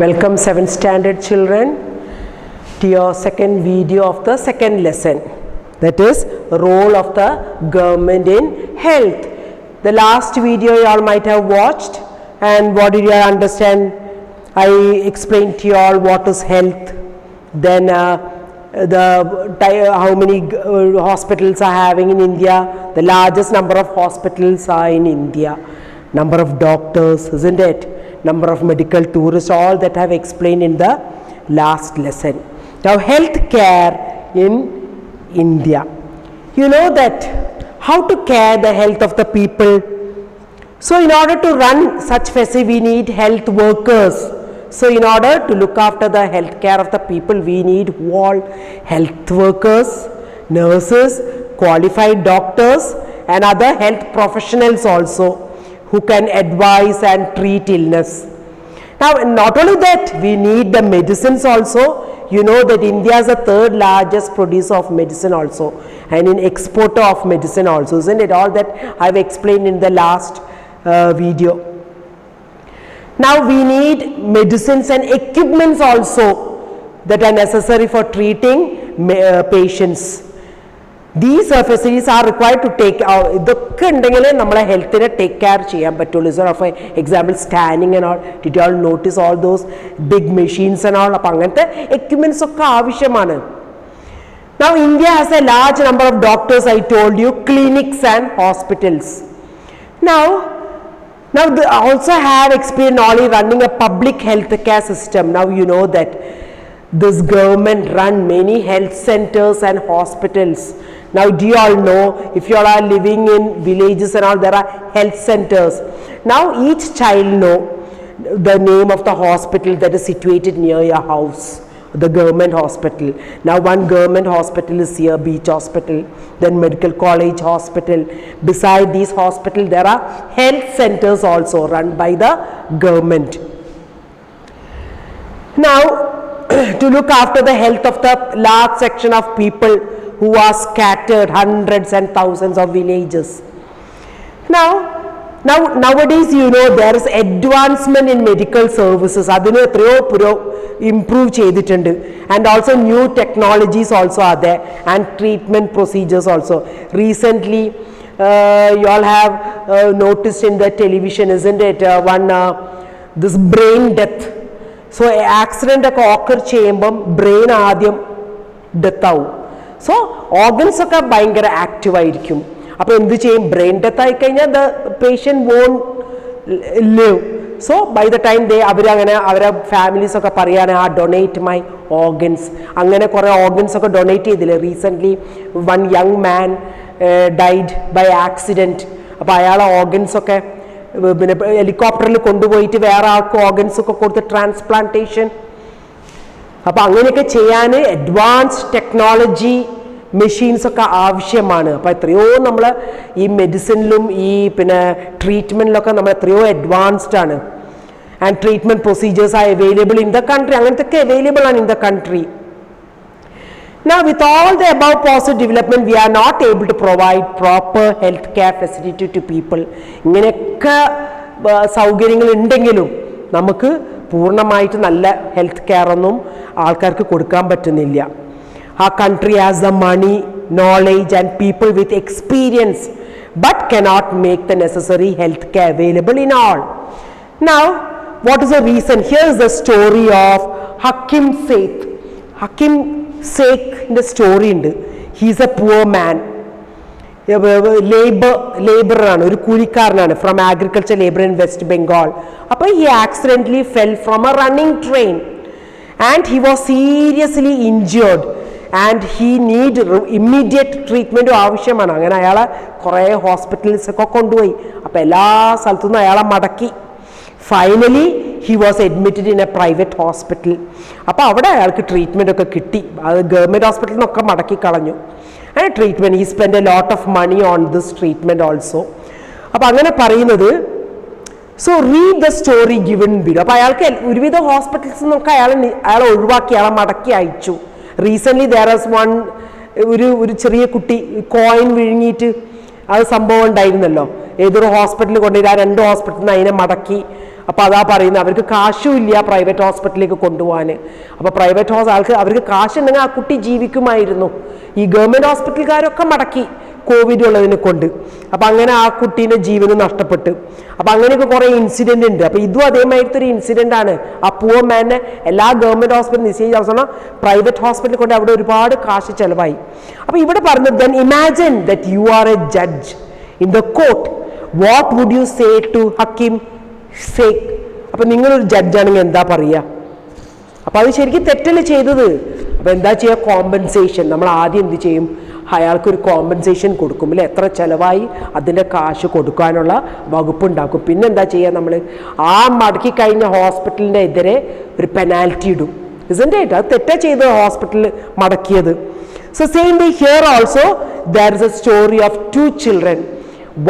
Welcome 7th standard children to your second video of the second lesson, that is role of the government in health. The last video you all might have watched, and what did you all understand? I explained to you all what is health, then how many hospitals are having in India. The largest number of hospitals are in India, number of doctors, isn't it? Number of medical tourists, all that I have explained in the last lesson. Now health care in India. You know that how to care the health of the people. So in order to run such facility, we need health workers. So in order to look after the health care of the people, we need all health workers, nurses, qualified doctors and other health professionals also, who can advise and treat illness. Now not only that, we need the medicines also. You know that India is the third largest producer of medicine also, and an exporter of medicine also, isn't it? All that I have explained in the last video. Now we need medicines and equipments also that are necessary for treating patients. These facilities are required to take ഇതൊക്കെ ഉണ്ടെങ്കിൽ നമ്മളെ ഹെൽത്തിനെ take care ചെയ്യാൻ പറ്റുള്ളൂ. For example scanning and all. Did you all notice all those big machines and all? അപ്പം അങ്ങനത്തെ equipments ഒക്കെ ആവശ്യമാണ്. Now India has a large number of doctors, I told you, clinics and hospitals. Now they also have experience only running a public health care system. Now you know that this government run many health centers and hospitals. Now do you all know, if you all are living in villages and all, there are health centers. Now each child know the name of the hospital that is situated near your house, the government hospital. Now one government hospital is here, Beach Hospital, then Medical College Hospital. Beside these hospitals there are health centers also run by the government. Now to look after the health of the large section of people who are scattered hundreds and thousands of villages. Nowadays you know there is advancement in medical services. Adinu etrayo improve cheyidittundu, and also new technologies also are there, and treatment procedures also. Recently you all have noticed in the television, isn't it, this brain death. So accident ഒക്കെ occur ചെയ്യുമ്പം brain ആദ്യം death ആവും. So organs ഒക്കെ ഭയങ്കര active ആയിരിക്കും. അപ്പോൾ എന്ത് ചെയ്യും? ബ്രെയിൻ ഡെത്ത് ആയി കഴിഞ്ഞാൽ the patient won't live. So by the time അവരങ്ങനെ അവരെ ഫാമിലീസ് ഒക്കെ പറയാണ് ഡൊണേറ്റ് മൈ ഓർഗൻസ്. അങ്ങനെ കുറേ ഓർഗൻസ് ഒക്കെ ഡൊണേറ്റ് ചെയ്തില്ലേ recently? One young man died by accident. അപ്പോൾ അയാളെ ഓർഗൻസ് ഒക്കെ പിന്നെ ഹെലികോപ്റ്ററിൽ കൊണ്ടുപോയിട്ട് വേറെ ആൾക്ക് ഓർഗൻസ് ഒക്കെ കൊടുത്ത് ട്രാൻസ്പ്ലാന്റേഷൻ. അപ്പം അങ്ങനെയൊക്കെ ചെയ്യാൻ അഡ്വാൻസ്ഡ് ടെക്നോളജി മെഷീൻസ് ഒക്കെ ആവശ്യമാണ്. അപ്പം എത്രയോ നമ്മൾ ഈ മെഡിസിനിലും ഈ പിന്നെ ട്രീറ്റ്മെൻറ്റിലൊക്കെ നമ്മൾ എത്രയോ അഡ്വാൻസ്ഡ് ആണ്. And treatment procedures are available in the country. അങ്ങനത്തെ ഒക്കെ അവൈലബിൾ ആണ് in the country. Now with all the above positive development, we are not able to provide proper health care facility to people. ഇങ്ങനെയൊക്കെ സൗകര്യങ്ങൾ ഉണ്ടെങ്കിലും നമുക്ക് പൂർണ്ണമായിട്ട് നല്ല health care ഒന്നും ആൾക്കാർക്ക് കൊടുക്കാൻ പറ്റുന്നില്ല. Our country has the money, knowledge and people with experience, but cannot make the necessary health care available in all. Now what is the reason? Here is the story of Hakim Sheikh. Hakim Sheikh's story ഉണ്ട്. He is a poor man, ലേബറാണ്, ഒരു കൂലിക്കാരനാണ്, from agriculture labour in West Bengal. അപ്പോൾ he accidentally fell from a running train and he was seriously injured and he need immediate treatment ആവശ്യമാണ്. അങ്ങനെ അയാളെ കുറേ hospitals ഒക്കെ കൊണ്ടുപോയി. അപ്പോൾ എല്ലാ സ്ഥലത്തുനിന്നും അയാളെ മടക്കി. Finally he was admitted in a private hospital. അപ്പോൾ അവിടെ അയാൾക്ക് ട്രീറ്റ്മെൻ്റ് ഒക്കെ കിട്ടി. അത് ഗവൺമെൻറ് ഹോസ്പിറ്റലിൽ നിന്നൊക്കെ മടക്കി കളഞ്ഞു. And treatment he spent a lot of money on this treatment also. അപ്പോൾ അങ്ങനെ പറയുന്നത്, so read the story given below. അപ്പോൾ അയാൾക്ക് ഒരുവിധ ഹോസ്പിറ്റൽസിൽ നിന്നൊക്കെ അയാളെ ഒഴിവാക്കി, അയാളെ മടക്കി അയച്ചു. റീസെൻ്റ്ലി there is one ഒരു ചെറിയ കുട്ടി കോയിൻ വിഴുങ്ങിയിട്ട് അത് സംഭവം ഉണ്ടായിരുന്നല്ലോ. ഏതൊരു ഹോസ്പിറ്റലിൽ കൊണ്ടുപോയി ആ 2 ഹോസ്പിറ്റലിൽ നിന്ന് അതിനെ മടക്കി അപ്പോൾ അതാ പറയുന്നത്, അവർക്ക് കാശും ഇല്ല പ്രൈവറ്റ് ഹോസ്പിറ്റലിലേക്ക് കൊണ്ടുപോകാൻ. അപ്പോൾ പ്രൈവറ്റ് അവർക്ക് കാശുണ്ടെങ്കിൽ ആ കുട്ടി ജീവിക്കുമായിരുന്നു. ഈ ഗവൺമെൻറ് ഹോസ്പിറ്റലുകാരൊക്കെ മടക്കി കോവിഡ് ഉള്ളതിനെ കൊണ്ട്. അപ്പം അങ്ങനെ ആ കുട്ടീൻ്റെ ജീവന് നഷ്ടപ്പെട്ട്. അപ്പം അങ്ങനെയൊക്കെ കുറേ ഇൻസിഡൻ്റ് ഉണ്ട്. അപ്പോൾ ഇതും അതേമാതിരത്തെ ഒരു ഇൻസിഡൻ്റ് ആണ്. ആ പൂവർ മാനെ എല്ലാ ഗവൺമെൻറ് ഹോസ്പിറ്റൽ നിശ്ചയിച്ച അവസാനം പ്രൈവറ്റ് ഹോസ്പിറ്റലിൽ കൊണ്ട് അവിടെ ഒരുപാട് കാശ് ചിലവായി. അപ്പോൾ ഇവിടെ പറഞ്ഞത്, then imagine that you are a judge in the court, what would you say to Hakeem Sheikh? അപ്പം നിങ്ങളൊരു ജഡ്ജാണെങ്കിൽ എന്താ പറയുക? അപ്പം അത് ശരിക്കും തെറ്റല്ലേ ചെയ്തത്. അപ്പം എന്താ ചെയ്യുക? കോമ്പൻസേഷൻ. നമ്മൾ ആദ്യം എന്ത് ചെയ്യും? അയാൾക്കൊരു കോമ്പൻസേഷൻ കൊടുക്കും അല്ലേ? എത്ര ചിലവായി അതിൻ്റെ കാശ് കൊടുക്കാനുള്ള വകുപ്പുണ്ടാക്കും. പിന്നെ എന്താ ചെയ്യുക? നമ്മൾ ആ മടക്കി കഴിഞ്ഞ ഹോസ്പിറ്റലിൻ്റെ എതിരെ ഒരു പെനാൽറ്റി ഇടും. Isn't it? അത് തെറ്റാ ചെയ്തത് ഹോസ്പിറ്റലിൽ മടക്കിയത്. So same way here also there is a story of 2 children.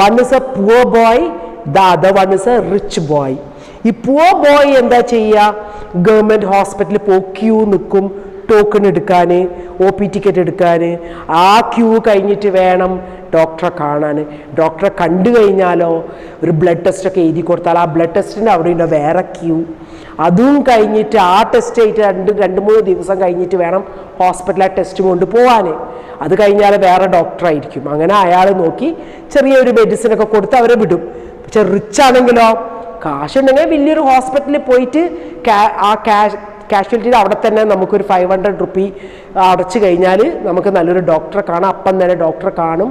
One is a poor boy, the other one is a rich boy. ഈ പൂവർ ബോയ് എന്താ ചെയ്യുക? ഗവൺമെൻറ് ഹോസ്പിറ്റലിൽ ക്യൂ നിൽക്കും ടോക്കൺ എടുക്കാൻ, OP ടിക്കറ്റ് എടുക്കാൻ. ആ ക്യൂ കഴിഞ്ഞിട്ട് വേണം ഡോക്ടറെ കാണാൻ. ഡോക്ടറെ കണ്ടു കഴിഞ്ഞാലോ ഒരു ബ്ലഡ് ടെസ്റ്റൊക്കെ എഴുതി കൊടുത്താൽ ആ ബ്ലഡ് ടെസ്റ്റിൻ്റെ അവിടെ ഉണ്ട് വേറെ ക്യൂ. അതും കഴിഞ്ഞിട്ട് ആ ടെസ്റ്റ് ആയിട്ട് 2-3 ദിവസം കഴിഞ്ഞിട്ട് വേണം ഹോസ്പിറ്റലിലെ ടെസ്റ്റ് കൊണ്ട് പോകാൻ. അത് കഴിഞ്ഞാൽ വേറെ ഡോക്ടറായിരിക്കും. അങ്ങനെ അയാൾ നോക്കി ചെറിയൊരു മെഡിസിനൊക്കെ കൊടുത്ത് അവരെ വിടും. പക്ഷെ റിച്ച് ആണെങ്കിലോ, കാശുണ്ടെങ്കിൽ വലിയൊരു ഹോസ്പിറ്റലിൽ പോയിട്ട് ആ കാഷ്വാലിറ്റിയിൽ അവിടെ തന്നെ നമുക്കൊരു 500 റുപ്പി അടച്ചു കഴിഞ്ഞാൽ നമുക്ക് നല്ലൊരു ഡോക്ടറെ കാണാം. അപ്പം തന്നെ ഡോക്ടറെ കാണും,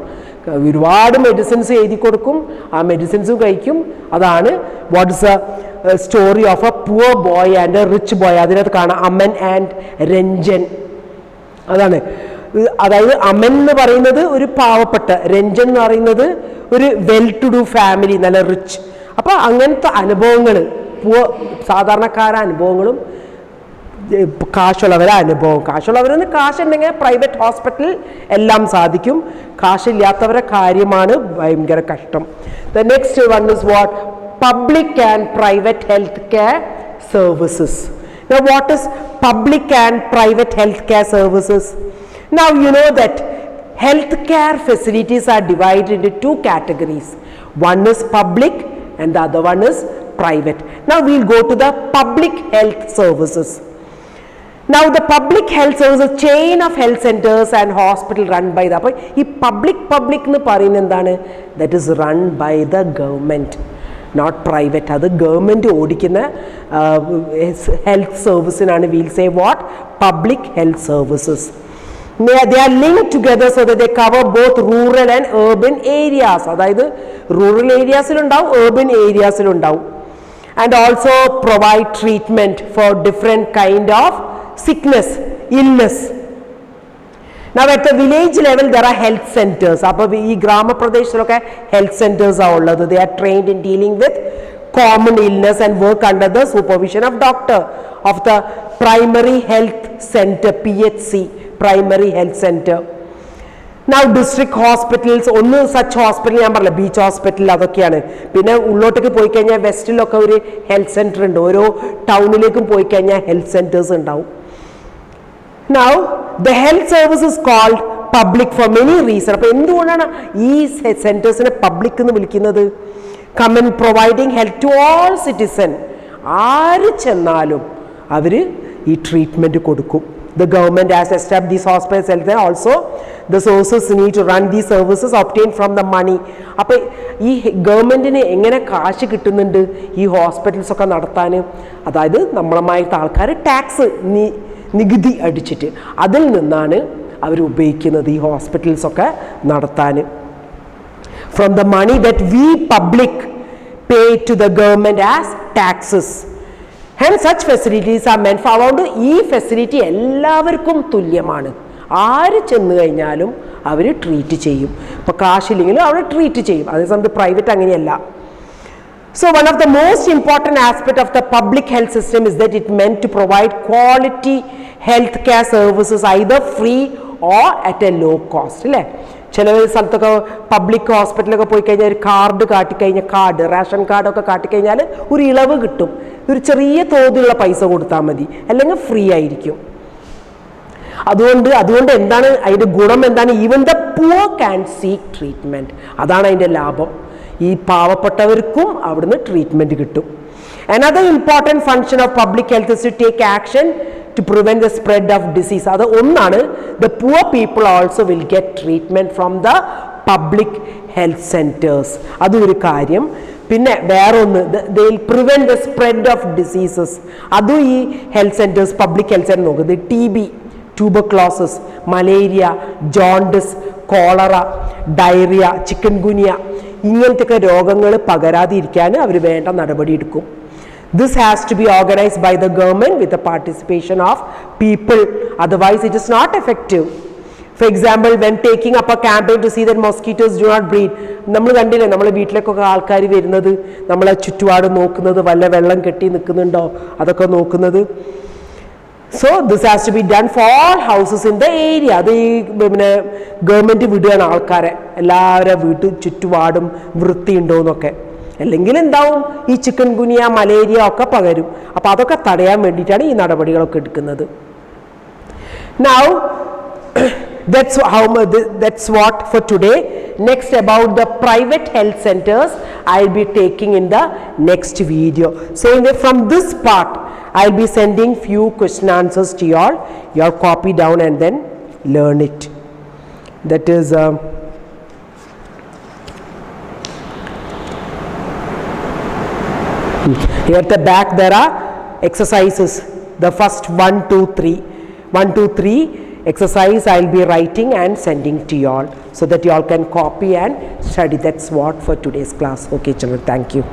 ഒരുപാട് മെഡിസിൻസ് എഴുതി കൊടുക്കും, ആ മെഡിസിൻസും കഴിക്കും. അതാണ് what is a story of A poor boy and A rich boy. അതിനകത്ത് കാണാം അമൻ ആൻഡ് രഞ്ജൻ. അതാണ്, അതായത് അമൻ എന്ന് പറയുന്നത് ഒരു പാവപ്പെട്ട, രഞ്ജൻ എന്ന് പറയുന്നത് ഒരു വെൽ ടു ഡു ഫാമിലി, നല്ല റിച്ച്. അപ്പോൾ അങ്ങനത്തെ അനുഭവങ്ങൾ, സാധാരണക്കാര അനുഭവങ്ങളും കാശുള്ളവരെ അനുഭവം. കാശുള്ളവരെന്ന് കാശുണ്ടെങ്കിൽ പ്രൈവറ്റ് ഹോസ്പിറ്റലിൽ എല്ലാം സാധിക്കും. കാശില്ലാത്തവരെ കാര്യമാണ് ഭയങ്കര കഷ്ടം. The next one is what? Public and private health care services. Now what is public and private healthcare services? Now you know that healthcare facilities are divided into 2 categories. One is public and the other one is private. Now we'll go to the public health services. Now the public health services, chain of health centers and hospital run by the, അപ്പോൾ ഈ public എന്ന് പറയുന്നത് എന്താണ്? That is run by the government, not private. അത് government ഓടിക്കുന്ന health സർവീസിനാണ് we'll say what? Public health services. They are linked together so that they cover both rural and urban areas. അതായത് rural ഏരിയാസിലുണ്ടാവും, urban ഏരിയാസിലുണ്ടാവും. And also provide treatment for different kind of sickness, illness. Now at the village level there are health centers. അപ്പോൾ ഈ ഗ്രാമപ്രദേശത്തിലൊക്കെ health centres ആണ് ഉള്ളത്. They are trained in dealing with common illness and work under the supervision of doctor of the primary health center, PHC, primary health center. Now district hospitals, ഒന്ന് such hospital ഞാൻ പറഞ്ഞില്ല, beach hospital അതൊക്കെയാണ്. പിന്നെ ഉള്ളോട്ടേക്ക് പോയി കഴിഞ്ഞാൽ വെസ്റ്റിലൊക്കെ ഒരു health centre ഉണ്ട്. ഓരോ ടൗണിലേക്കും പോയി കഴിഞ്ഞാൽ ഹെൽത്ത് സെൻറ്റേഴ്സ് ഉണ്ടാവും. Now the health service is called public for many reasons. അപ്പോൾ എന്തുകൊണ്ടാണ് ഈ സെൻറ്റേഴ്സിനെ പബ്ലിക് എന്ന് വിളിക്കുന്നത്? Come providing health to all citizen. ആര് ചെന്നാലും അവർ ഈ ട്രീറ്റ്മെൻറ്റ് കൊടുക്കും. The government has established these hospitals and also the sources need to run these services obtained from the money. അപ്പോൾ ഈ ഗവൺമെൻറ്റിന് എങ്ങനെ കാശ് കിട്ടുന്നുണ്ട് ഈ ഹോസ്പിറ്റൽസ് ഒക്കെ നടത്താൻ? അതായത് നമ്മളമായിട്ട് ആൾക്കാർ ടാക്സ്, നികുതി അടിച്ചിട്ട് അതിൽ നിന്നാണ് അവർ ഉപയോഗിക്കുന്നത് ഈ ഹോസ്പിറ്റൽസ് ഒക്കെ നടത്താൻ. From the money that we public pay to the government as taxes. Hence such facilities are meant for. അതുകൊണ്ട് ഈ ഫെസിലിറ്റി എല്ലാവർക്കും തുല്യമാണ്. ആര് ചെന്ന് കഴിഞ്ഞാലും അവർ ട്രീറ്റ് ചെയ്യും. ഇപ്പോൾ കാശില്ലെങ്കിലും അവർ ട്രീറ്റ് ചെയ്യും. അതേസമയത്ത് പ്രൈവറ്റ് അങ്ങനെയല്ല. So one of the most important aspect of the public health system is that it meant to provide quality healthcare services either free or at a low cost. അല്ലേ? ചില സ്ഥലത്തൊക്കെ public ഹോസ്പിറ്റലൊക്കെ പോയി കഴിഞ്ഞാൽ ഒരു കാർഡ് കാട്ടിക്കഴിഞ്ഞാൽ, റേഷൻ കാർഡൊക്കെ കാട്ടിക്കഴിഞ്ഞാൽ ഒരു ഇളവ് കിട്ടും. ഒരു ചെറിയ തോതിലുള്ള പൈസ കൊടുത്താൽ മതി, അല്ലെങ്കിൽ ഫ്രീ ആയിരിക്കും. അതുകൊണ്ട് എന്താണ് അതിൻ്റെ ഗുണം? എന്താണ്? Even the poor can seek treatment. അതാണ് അതിൻ്റെ ലാഭം. ഈ പാവപ്പെട്ടവർക്കും അവിടുന്ന് ട്രീറ്റ്മെൻറ്റ് കിട്ടും. Another important function of public health is to take action to prevent the spread of disease. അത് ഒന്നാണ്, the poor people also will get treatment from the public health centers. അതൊരു കാര്യം. പിന്നെ വേറൊന്ന്, they will prevent the spread of diseases. അതും ഈ health centres, public health centre നോക്കുന്നത് TB, tuberculosis, malaria, jaundice, cholera, diarrhoea, chikungunya, ഇങ്ങനത്തെ രോഗങ്ങൾ പകരാതിരിക്കാൻ അവർ വേണ്ട നടപടി എടുക്കും. This has to be organized by the government with the participation of people, otherwise it is not effective. For example, when taking up a campaign to see that mosquitoes do not breed, നമ്മൾ കണ്ടില്ലേ, നമ്മളെ വീട്ടിലേക്കൊക്കെ ആൾക്കാർ വരുന്നത്, നമ്മളെ ചുറ്റുപാട് നോക്കുന്നത്, വല്ല വെള്ളം കെട്ടി നിൽക്കുന്നുണ്ടോ അതൊക്കെ നോക്കുന്നത്. So this has to be done for all houses in the area. അത് ഈ പിന്നെ ഗവൺമെൻറ് വിടുകയാണ് ആൾക്കാരെ, എല്ലാവരുടെ വീട്ടിൽ ചുറ്റുപാടും വൃത്തിയുണ്ടോ എന്നൊക്കെ. അല്ലെങ്കിൽ എന്താവും, ഈ ചിക്കൻ ഗുനിയ, മലേറിയ ഒക്കെ പകരും. അപ്പോൾ അതൊക്കെ തടയാൻ വേണ്ടിയിട്ടാണ് ഈ നടപടികളൊക്കെ എടുക്കുന്നത്. Now that's what for today. Next, about the private health centers, I'll be taking in the next video. So from this part, I'll be sending few question answers to you all. You all copy down and then learn it. That is here at the back there are exercises. The first 1, 2, 3 exercise I'll be writing and sending to you all, so that you all can copy and study. That's what for today's class. Okay children, thank you.